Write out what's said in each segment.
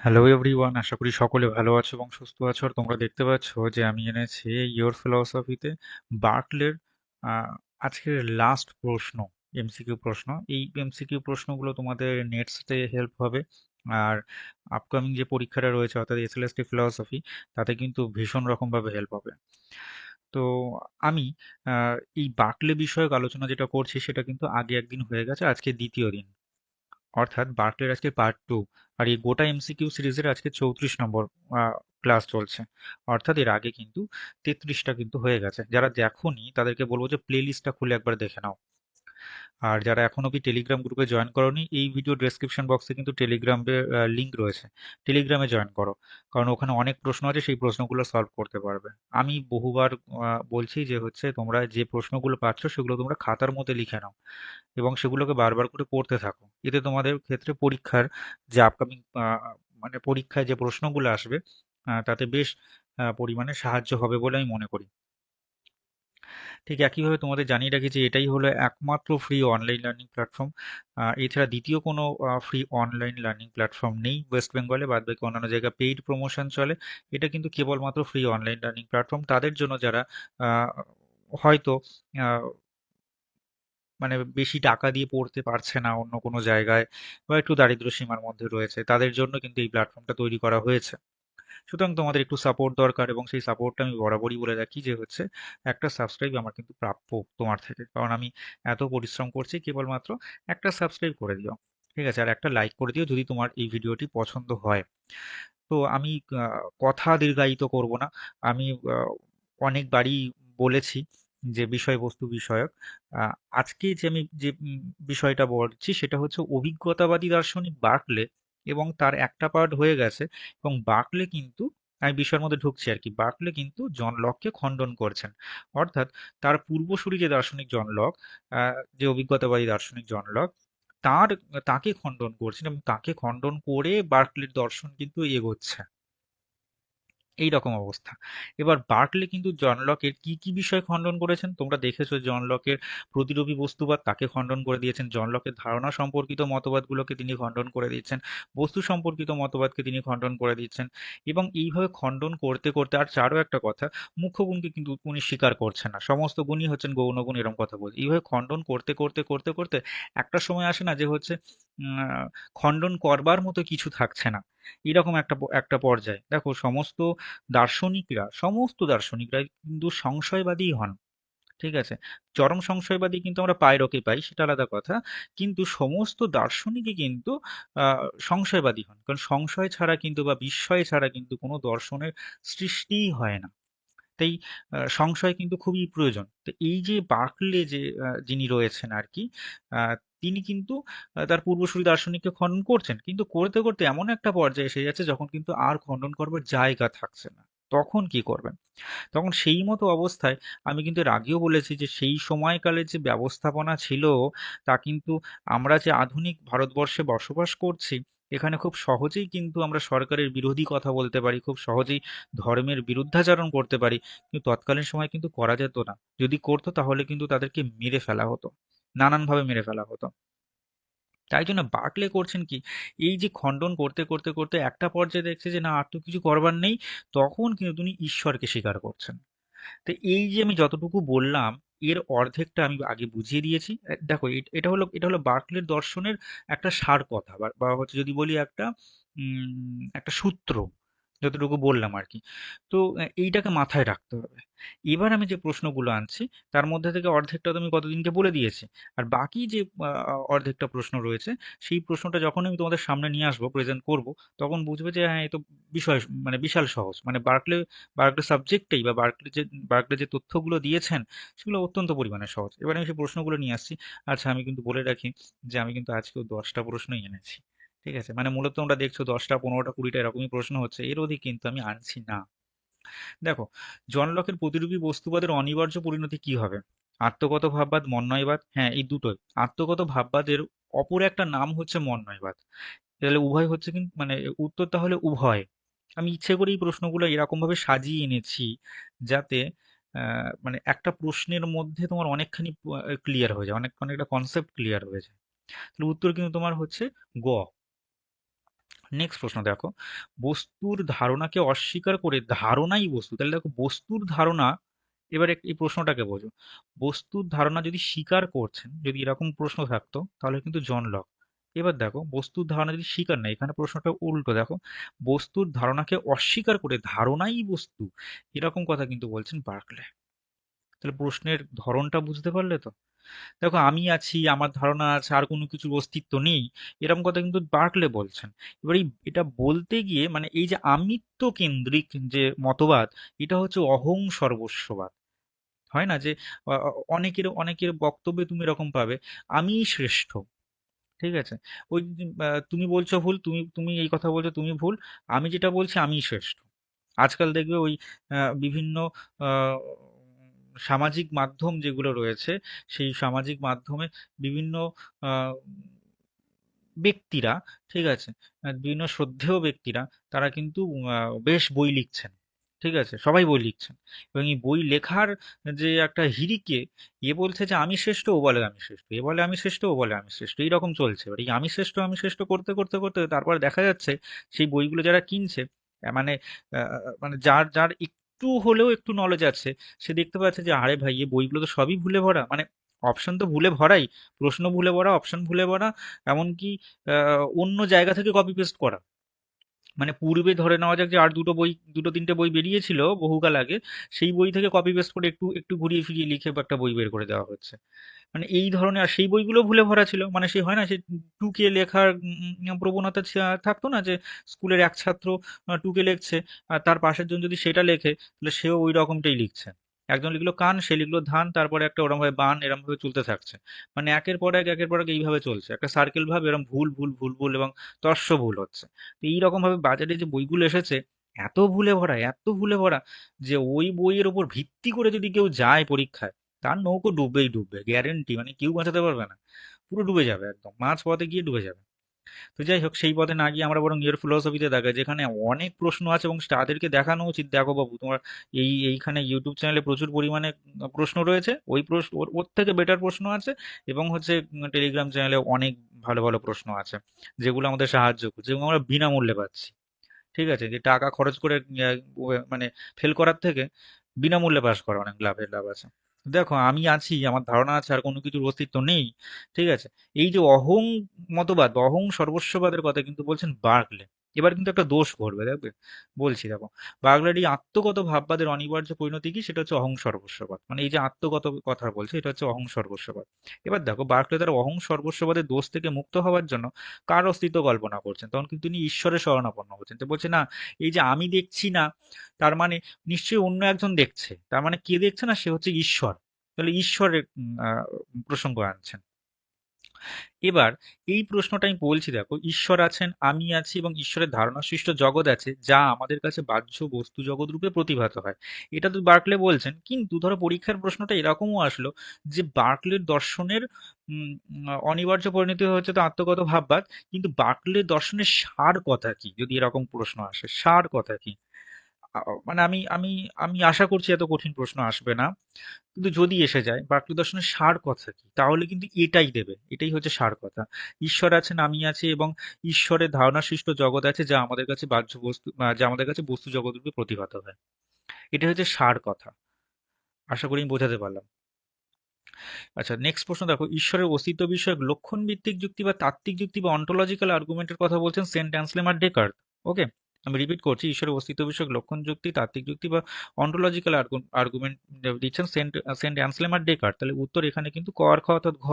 Hello everyone, আশা করি সকলে ভালো আছো এবং সুস্থ আছো। আর তোমরা দেখতে পাচ্ছ যে আমি এনেছি ইয়োর ফিলসফিতে বার্কলের আহ, আজকের লাস্ট প্রশ্ন, এমসিকিউ প্রশ্ন। এই এমসিকিউ প্রশ্নগুলো তোমাদের নেক্সটে হেল্প হবে। আর আপকামিং যে পরীক্ষাটা রয়েছে অর্থাৎ এসএলএসটি ফিলসফি, তাতে কিন্তু ভীষণ রকমভাবে হেল্প হবে। তো আমি এই বার্কলে বিষয়ক আলোচনা যেটা করছি সেটা কিন্তু আগে একদিন হয়ে গেছে, আজকে দ্বিতীয় দিন, অর্থাৎ বার্কলের আজকে পার্ট 2। আর এই গোটা এমসিকিউ সিরিজের আজকে 34 নম্বর ক্লাস চলছে। অর্থাৎ এর আগে কিন্তু 33টা কিন্তু হয়ে গেছে। যারা দেখোনি তাদেরকে বলবো যে প্লে লিস্টটা খুলে একবার দেখে নাও। আর যারা এখন অব্দি টেলিগ্রাম গ্রুপে জয়েন করোনি, এই ভিডিও ডেসক্রিপশন বক্সে কিন্তু টেলিগ্রামের লিংক রয়েছে। টেলিগ্রামে জয়েন করো, কারণ ওখানে অনেক প্রশ্ন আছে, সেই প্রশ্নগুলো সলভ করতে পারবে। আমি বহুবার বলছি যে হচ্ছে তোমরা যে প্রশ্নগুলো পাচ্ছ সেগুলো তোমরা খাতার মধ্যে লিখে নাও এবং সেগুলোকে বারবার করে পড়তে থাকো। এতে তোমাদের ক্ষেত্রে পরীক্ষার যে আপকামিং মানে পরীক্ষায় যে প্রশ্নগুলো আসবে তাতে বেশ পরিমাণে সাহায্য হবে বলে আমি মনে করি। ঠিক একইভাবে তোমাদের জানিয়ে রাখি যে এটাই হলো একমাত্র ফ্রি অনলাইন লার্নিং প্ল্যাটফর্ম। এছাড়া দ্বিতীয় কোনো ফ্রি অনলাইন লার্নিং প্ল্যাটফর্ম নেই ওয়েস্ট বেঙ্গলে। বাদবাকি অন্যান্য জায়গায় পেইড প্রমোশন চলে। এটা কিন্তু কেবলমাত্র ফ্রি অনলাইন লার্নিং প্ল্যাটফর্ম তাদের জন্য যারা আহ, হয়তো আহ, মানে বেশি টাকা দিয়ে পড়তে পারছে না অন্য কোনো জায়গায়, বা একটু দারিদ্র্য সীমার মধ্যে রয়েছে, তাদের জন্য কিন্তু এই প্ল্যাটফর্মটা তৈরি করা হয়েছে। সুতরাং তোমাদের একটু সাপোর্ট দরকার, এবং সেই সাপোর্টটা আমি বরাবরই বলে রাখি যে হচ্ছে একটা সাবস্ক্রাইব আমার কিন্তু প্রাপ্য তোমার থেকে, কারণ আমি এত পরিশ্রম করছি। কেবলমাত্র একটা সাবস্ক্রাইব করে দিও, ঠিক আছে? আর একটা লাইক করে দিও যদি তোমার এই ভিডিওটি পছন্দ হয়। তো আমি কথা দীর্ঘায়িত করব না। আমি অনেকবারই বলেছি যে বিষয়বস্তু বিষয়ক। আহ, আজকে যে আমি যে বিষয়টা বলছি সেটা হচ্ছে অভিজ্ঞতাবাদী দার্শনিক বার্কলে, এবং তার একটা পার্ট হয়ে গেছে। এবং বার্কলে কিন্তু, আমি বিষয়ের মধ্যে ঢুকছি আর কি, বার্কলে কিন্তু জন লককে খণ্ডন করছেন। অর্থাৎ তার পূর্বসূরি যে দার্শনিক জন লক, যে অভিজ্ঞতাবাদী দার্শনিক জন লক, তার তাকে খণ্ডন করছেন, এবং তাকে খণ্ডন করে বার্কলির দর্শন কিন্তু এগোচ্ছে। এই রকম অবস্থা। এবার বার্কলে কিন্তু জন লকের কি কি বিষয় খণ্ডন করেছেন তোমরা দেখেছো। জন লকের প্রতিরূপী বস্তুবাদ তাকে খণ্ডন করে দিয়েছেন, জন লকের ধারণা সম্পর্কিত মতবাদগুলোকে তিনি খণ্ডন করে দিচ্ছেন, বস্তু সম্পর্কিত মতবাদকে তিনি খণ্ডন করে দিচ্ছেন। এবং এইভাবে খণ্ডন করতে করতে, আর চারও একটা কথা, মুখ্য গুণকে কিন্তু উনি স্বীকার করছেন না, সমস্ত গুণই হচ্ছেন গৌণ গুণ, এরকম কথা বলছে। এইভাবে খণ্ডন করতে করতে করতে করতে একটা সময় আসে না যে হচ্ছে খণ্ডন করবার মতো কিছু থাকছে না। এরকম একটা একটা পর্যায়ে দেখো, সমস্ত দার্শনিকরা কিন্তু সংশয়বাদী হন। ঠিক আছে? চরম সংশয়বাদী কিন্তু আমরা পাইরকে পাই, সেটা আলাদা কথা। কিন্তু সমস্ত দার্শনিকই কিন্তু সংশয়বাদী হন, কারণ সংশয় ছাড়া কিন্তু বা বিস্ময় ছাড়া কিন্তু কোনো দর্শনের সৃষ্টিই হয় না। তাই সংশয় কিন্তু খুবই প্রয়োজন। তো এই যে বার্কলে যে যিনি রয়েছেন আর কি, আহ, তিনি কিন্তু তার পূর্বসূরি দার্শনিককে খণ্ডন করছেন, কিন্তু করতে করতে এমন একটা পর্যায়ে এসে যাচ্ছে যখন কিন্তু আর খণ্ডন করবার জায়গা থাকছে না। তখন কি করবেন? তখন সেই মতো অবস্থায়, আমি কিন্তু এর আগেও বলেছি যে সেই সময়কালে যে ব্যবস্থাপনা ছিল, তা কিন্তু আমরা যে আধুনিক ভারতবর্ষে বসবাস করছি, এখানে খুব সহজেই কিন্তু আমরা সরকারের বিরোধী কথা বলতে পারি, খুব সহজেই ধর্মের বিরুদ্ধাচরণ করতে পারি। কিন্তু তৎকালীন সময় কিন্তু করা যেত না। যদি করতো তাহলে কিন্তু তাদেরকে মেরে ফেলা হতো, নানানভাবে মেরে ফেলা হতো। তাই জন্য বার্কলে করছেন কি, এই যে খণ্ডন করতে করতে করতে একটা পর্যায়ে দেখছে যে না, আর তো কিছু করবার নেই, তখন কিন্তু তিনি ঈশ্বরকে স্বীকার করছেন। তো এই যে আমি যতটুকু বললাম, এর অর্ধেকটা আমি আগে বুঝিয়ে দিয়েছি। দেখো, এটা হলো বার্কলের দর্শনের একটা সার কথা, বা বা হচ্ছে যদি বলি একটা একটা সূত্র, যতটুকু বললাম আর কি। তো এইটাকে মাথায় রাখতে হবে। এবার আমি যে প্রশ্নগুলো আনছি তার মধ্যে থেকে অর্ধেকটা তো আমি কতদিনকে বলে দিয়েছি। আর বাকি যে অর্ধেকটা প্রশ্ন রয়েছে, সেই প্রশ্নটা যখন আমি তোমাদের সামনে নিয়ে আসবো, প্রেজেন্ট করব, তখন বুঝবে যে হ্যাঁ, এ তো বিষয় মানে বিশাল সহজ। মানে বার্কলে সাবজেক্টেই, বা বার্কলে যে তথ্যগুলো দিয়েছেন সেগুলো অত্যন্ত পরিমাণে সহজ। এবার আমি সেই প্রশ্নগুলো নিয়ে আসছি। আচ্ছা, আমি কিন্তু বলে রাখি যে আমি কিন্তু আজকেও 10টা প্রশ্নই এনেছি। ঠিক আছে? মানে মূলত তোমরা দেখছো 10টা, 15টা, 20টা এরকমই প্রশ্ন হচ্ছে, এর অধিক কিন্তু আমি আনছি না। দেখো, জন লকের প্রতিরূপী বস্তুবাদের অনিবার্য পরিণতি কি হবে? আত্মগত ভাববাদ, মন্বয়বাদ, হ্যাঁ এই দুটোই। আত্মগত ভাববাদের অপর একটা নাম হচ্ছে মন্বয়বাদ। তাহলে উভয় হচ্ছে, কিন্তু মানে উত্তর তাহলে উভয়। আমি ইচ্ছে করে এই প্রশ্নগুলো এরকম ভাবে সাজিয়ে এনেছি যাতে মানে একটা প্রশ্নের মধ্যে তোমার অনেকখানি ক্লিয়ার হয়ে যায়, অনেকটা কনসেপ্ট ক্লিয়ার হয়ে যায়। তাহলে উত্তর কিন্তু তোমার হচ্ছে গ, নেক্সট প্রশ্ন দেখো, বস্তুর ধারণাকে অস্বীকার করে ধারণাই বস্তু, তাহলে দেখো বস্তুর ধারণা, এবারে এই প্রশ্নটাকে বোঝো, বস্তুর ধারণা যদি স্বীকার করছেন, যদি এরকম প্রশ্ন থাকতো তাহলে কিন্তু জন লক। এবার দেখো বস্তুর ধারণা যদি স্বীকার নেই, এখানে প্রশ্নটা উল্টো দেখো, বস্তুর ধারণাকে অস্বীকার করে ধারণাই বস্তু, এরকম কথা কিন্তু বলছেন বার্কলে। তাহলে প্রশ্নের ধরনটা বুঝতে পারলে তো? দেখো আমি আছি, আমার ধারণা আছে, আর কোনো কিছুর অস্তিত্ব নেই, এরকম কথা কিন্তু বার্কলে বলছেন। এবার এটা বলতে গিয়ে মানে এই যে আমিত্ব কেন্দ্রিক যে মতবাদ, এটা হচ্ছে অহং সর্বস্ববাদ। হয় না যে অনেকের অনেকের বক্তব্যে তুমি এরকম পাবে, আমিই শ্রেষ্ঠ। ঠিক আছে, ওই যে, তুমি বলছো ভুল, তুমি তুমি এই কথা বলছো তুমি ভুল, আমি যেটা বলছি আমিই শ্রেষ্ঠ। আজকাল দেখবে ওই বিভিন্ন আহ, সামাজিক মাধ্যম যেগুলো রয়েছে, সেই সামাজিক মাধ্যমে বিভিন্ন আহ, ব্যক্তিরা, ঠিক আছে, বিভিন্ন শ্রদ্ধেয় ব্যক্তিরা, তারা কিন্তু বেশ বই লিখছেন। ঠিক আছে, সবাই বই লিখছেন, এবং এই বই লেখার যে একটা হিড়িকে, এ বলছে যে আমি শ্রেষ্ঠ, ও বলে আমি শ্রেষ্ঠ, এ বলে আমি শ্রেষ্ঠ, ও বলে আমি শ্রেষ্ঠ, এইরকম চলছে। এবার এই আমি শ্রেষ্ঠ করতে করতে করতে তারপর দেখা যাচ্ছে সেই বইগুলো যারা কিনছে, মানে মানে যার যার একটু হলেও একটু নলেজ আছে, সে দেখতে পাচ্ছে যে আরে ভাই এই বইগুলো তো সবই ভুলে ভরা, মানে অপশন তো ভুলে ভরাই, প্রশ্ন ভুলে ভরা, অপশন ভুলে ভরা, এমনকি অন্য জায়গা থেকে কপি পেস্ট করা। মানে পূর্বে ধরে নেওয়া যাক যে আর দুটো তিনটে বই বেরিয়েছিল বহুকাল আগে, সেই বই থেকে কপি পেস্ট করে একটু একটু ঘুরিয়ে ফিরিয়ে লিখে বা একটা বই বের করে দেওয়া হচ্ছে। মানে এই ধরনের, আর সেই বইগুলো ভুলে ভরা ছিল, মানে সে হয় না সে টুকে লেখার প্রবণতা থাকতো না, যে স্কুলের এক ছাত্র টুকে লিখছে, আর তার পাশের জন যদি সেটা লেখে তাহলে সেও ওই রকমটাই লিখছে। একজন লিখলো কান, সে লিখলো ধান, তারপরে একটা ওরম ভাবে বান, এরম ভাবে চলতে থাকছে। মানে একের পর এক একের পর এক এইভাবে চলছে, একটা সার্কেল ভাবে এরকম ভুল ভুল ভুল ভুল এবং তর্স ভুল হচ্ছে। তো এইরকম ভাবে বাজারে যে বইগুলো এসেছে, এত ভুলে ভরা, এত ভুলে ভরা, যে ওই বইয়ের উপর ভিত্তি করে যদি কেউ যায় পরীক্ষায়, তার নৌকো ডুববেই ডুববে, গ্যারেন্টি, মানে কেউ বাঁচাতে পারবে না, পুরো ডুবে যাবে, একদম মাঝ পথে গিয়ে ডুবে যাবে। তো যাই হোক, সেই পথে না গিয়ে আমরা বরং ইয়ের ফিলোসফিতে দেখাই, যেখানে অনেক প্রশ্ন আছে এবং তাদেরকে দেখানো উচিত, দেখো বাবু তোমার এইখানে ইউটিউব চ্যানেলে প্রচুর পরিমাণে প্রশ্ন রয়েছে, ওই প্রশ্ন ওর থেকে বেটার প্রশ্ন আছে, এবং হচ্ছে টেলিগ্রাম চ্যানেলে অনেক ভালো ভালো প্রশ্ন আছে, যেগুলো আমাদের সাহায্য করছে এবং আমরা বিনামূল্যে পাচ্ছি। ঠিক আছে, যে টাকা খরচ করে মানে ফেল করার থেকে বিনামূল্যে পাস করা অনেক লাভের লাভ আছে। দেখো আমি আছি, আমার ধারণা আছে, আর কোনো কিছুর অস্তিত্ব নেই। ঠিক আছে, এই যে অহং মতবাদ বা অহং সর্বস্ববাদের কথা কিন্তু বলছেন বার্কলে। এবার কিন্তু একটা দোষ করবে, দেখবে বলছি, দেখো বার্কলের এই আত্মগত ভাববাদের অনিবার্য পরিণতি কি, সেটা হচ্ছে অহং সর্বস্ববাদ। মানে এই যে আত্মগত কথা বলছে, এটা হচ্ছে অহং সর্বস্ববাদ। এবার দেখো বার্কলে তার অহং সর্বস্ববাদের দোষ থেকে মুক্ত হওয়ার জন্য কার অস্তিত্ব কল্পনা করছেন, তখন কিন্তু তিনি ঈশ্বরের শরণাপন্ন হচ্ছেন। তো বলছে না, এই যে আমি দেখছি না, তার মানে নিশ্চয়ই অন্য একজন দেখছে, তার মানে কে দেখছে না, সে হচ্ছে ঈশ্বর। তাহলে ঈশ্বরের প্রসঙ্গ আনছেন। এবার এই প্রশ্নটা আমি বলছি, দেখো ঈশ্বর আছেন, আমি আছি, এবং ঈশ্বরের ধারণা সৃষ্ট জগৎ আছে, যা আমাদের কাছে বাহ্য বস্তু জগৎ রূপে প্রতিভাত হয়। এটা তো বার্কলে বলছেন, কিন্তু ধরো পরীক্ষার প্রশ্নটা এরকমও আসলো যে বার্কলের দর্শনের অনিবার্য পরিণতি হচ্ছে তো আত্মগত ভাববাদ, কিন্তু বার্কলের দর্শনের সার কথা কি, যদি এরকম প্রশ্ন আসে, সার কথা কি? মানে আমি আমি আমি আশা করছি এত কঠিন প্রশ্ন আসবে না, কিন্তু যদি এসে যায় বার্কলি দর্শনের সার কথা কি, তাহলে কিন্তু এটাই দেবে, এটাই হচ্ছে সার কথা। ঈশ্বর আছেন, আমি আছি, এবং ঈশ্বরের ধারণা সৃষ্ট জগৎ আছে, যা আমাদের কাছে বাহ্য বস্তু, যা আমাদের কাছে বস্তু জগৎ রূপে প্রতিভাত হয়। এটা হচ্ছে সার কথা। আশা করি আমি বোঝাতে পারলাম। আচ্ছা, নেক্সট প্রশ্ন দেখো, ঈশ্বরের অস্তিত্ব বিষয়ক লক্ষণ ভিত্তিক যুক্তি বা তাত্ত্বিক যুক্তি বা অন্টোলজিক্যাল আর্গুমেন্টের কথা বলছেন সেন্ট অ্যানসলেম আর ডেকার্ট। ওকে, আমি রিপিট করছি, ঈশ্বরের অস্তিত্ব বিষয়ক লক্ষণ যুক্তি, তাত্ত্বিক যুক্তি বা অন্টোলজিক্যাল আর্গুমেন্ট দিচ্ছেন সেন্ট সেন্ট অ্যানসলেম আর ডেকার্ট। তাহলে উত্তর এখানে কিন্তু ক আর খ অর্থাৎ ঘ।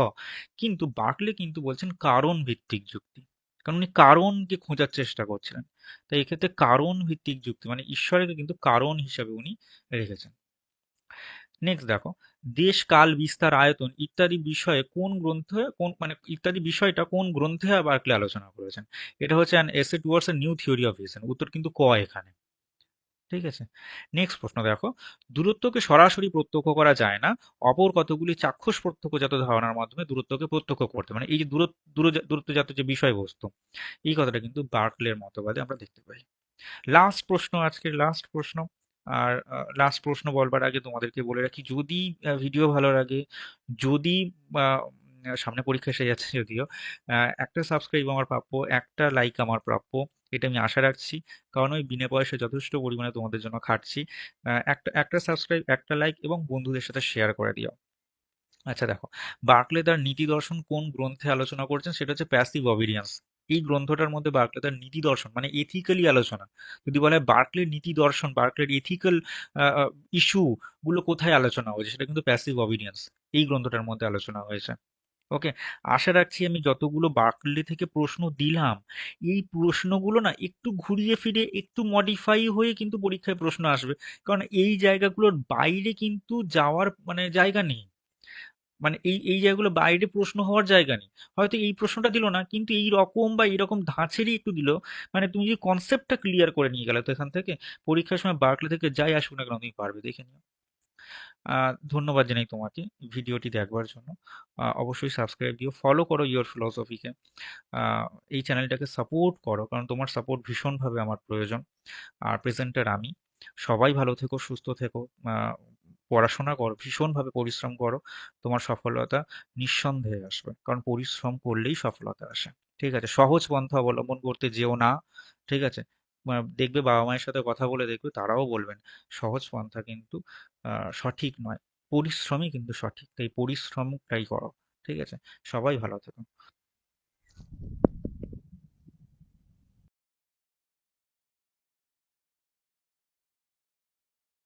কিন্তু বার্কলে কিন্তু বলছেন কারণ ভিত্তিক যুক্তি, কারণ উনি কারণকে খোঁজার চেষ্টা করছিলেন। তাই এক্ষেত্রে কারণ ভিত্তিক যুক্তি মানে ঈশ্বরকে কিন্তু কারণ হিসাবে উনি রেখেছেন। নেক্সট দেখো, দেশ কাল বিস্তার আয়তন ইত্যাদি বিষয়ে কোন গ্রন্থে কোন মানে ইত্যাদি বিষয়টা কোন গ্রন্থে বার্কলে আলোচনা করেছেন? এটা হচ্ছে an essay towards a new theory of reason, উত্তর কিন্তু ক এখানে। ঠিক আছে, নেক্সট প্রশ্ন দেখো, দূরত্বকে সরাসরি প্রত্যক্ষ করা যায় না, অপর কতগুলি চাক্ষুষ প্রত্যক্ষজাত ধারণার মাধ্যমে দূরত্বকে প্রত্যক্ষ করতে, মানে এই যে দূরত্বজাত যে বিষয়বস্তু, এই কথাটা কিন্তু বার্কলের মতবাদে আমরা দেখতে পাই। লাস্ট প্রশ্ন, আজকের লাস্ট প্রশ্ন। আর লাস্ট প্রশ্ন বলবার আগে তোমাদেরকে বলে রাখি, যদি ভিডিও ভালো লাগে, যদি সামনে পরীক্ষা এসে যাচ্ছে যদিও, একটা সাবস্ক্রাইব আমার প্রাপ্য, একটা লাইক আমার প্রাপ্য, এটা আমি আশা রাখছি, কারণ আমি বিনা পয়সায় যথেষ্ট পরিমাণে তোমাদের জন্য খাটছি। একটা একটা সাবস্ক্রাইব, একটা লাইক এবং বন্ধুদের সাথে শেয়ার করে দিও। আচ্ছা দেখো, বার্কলে তার নীতি দর্শন কোন গ্রন্থে আলোচনা করছেন? সেটা হচ্ছে প্যাসিভ অবিডিয়েন্স। এই গ্রন্থটার মধ্যে বার্কলে তার নীতি দর্শন মানে এথিক্যালি আলোচনা। যদি বলা হয় বার্কলের নীতি দর্শন, বার্কলের এথিক্যাল ইস্যু গুলো কোথায় আলোচনা হয়েছে, সেটা কিন্তু প্যাসিভ অবিডিয়েন্স এই গ্রন্থটার মধ্যে আলোচনা হয়েছে। ওকে, আশা রাখছি আমি যতগুলো বার্কলে থেকে প্রশ্ন দিলাম, এই প্রশ্নগুলো না একটু ঘুরিয়ে ফিরে একটু মডিফাই হয়ে কিন্তু পরীক্ষায় প্রশ্ন আসবে। কারণ এই জায়গাগুলোর বাইরে কিন্তু যাওয়ার মানে জায়গা নেই। মানে এই জায়গাগুলো বাইরে প্রশ্ন হওয়ার জায়গা নেই। হয়তো এই প্রশ্নটা দিল না, কিন্তু এই রকম বা এইরকম ধাঁচেরই একটু দিল। মানে তুমি যদি কনসেপ্টটা ক্লিয়ার করে নিয়ে গেলে তো এখান থেকে পরীক্ষার সময় বার্কলে থেকে যাই আসুক না কেন তুমি পারবে, দেখে নিও। ধন্যবাদ জানাই তোমাকে ভিডিওটি দেখবার জন্য। অবশ্যই সাবস্ক্রাইব দিও, ফলো করো ইওর ফিলসফিকে। আহ, এই চ্যানেলটাকে সাপোর্ট করো, কারণ তোমার সাপোর্ট ভীষণভাবে আমার প্রয়োজন। আর প্রেজেন্টার আমি। সবাই ভালো থেকো, সুস্থ থেকো। আহ, পড়াশোনা করো, ভীষণভাবে পরিশ্রম করো। তোমার সফলতা নিঃসন্দেহে আসবে, কারণ পরিশ্রম করলেই সফলতা আসে। ঠিক আছে, সহজ পন্থা অবলম্বন করতে যেও না। ঠিক আছে, দেখবে বাবা মায়ের সাথে কথা বলে দেখবে তারাও বলবেন সহজ পন্থা কিন্তু সঠিক নয়। পরিশ্রমই কিন্তু সঠিক, তাই পরিশ্রমটাই করো। ঠিক আছে, সবাই ভালো থেকো।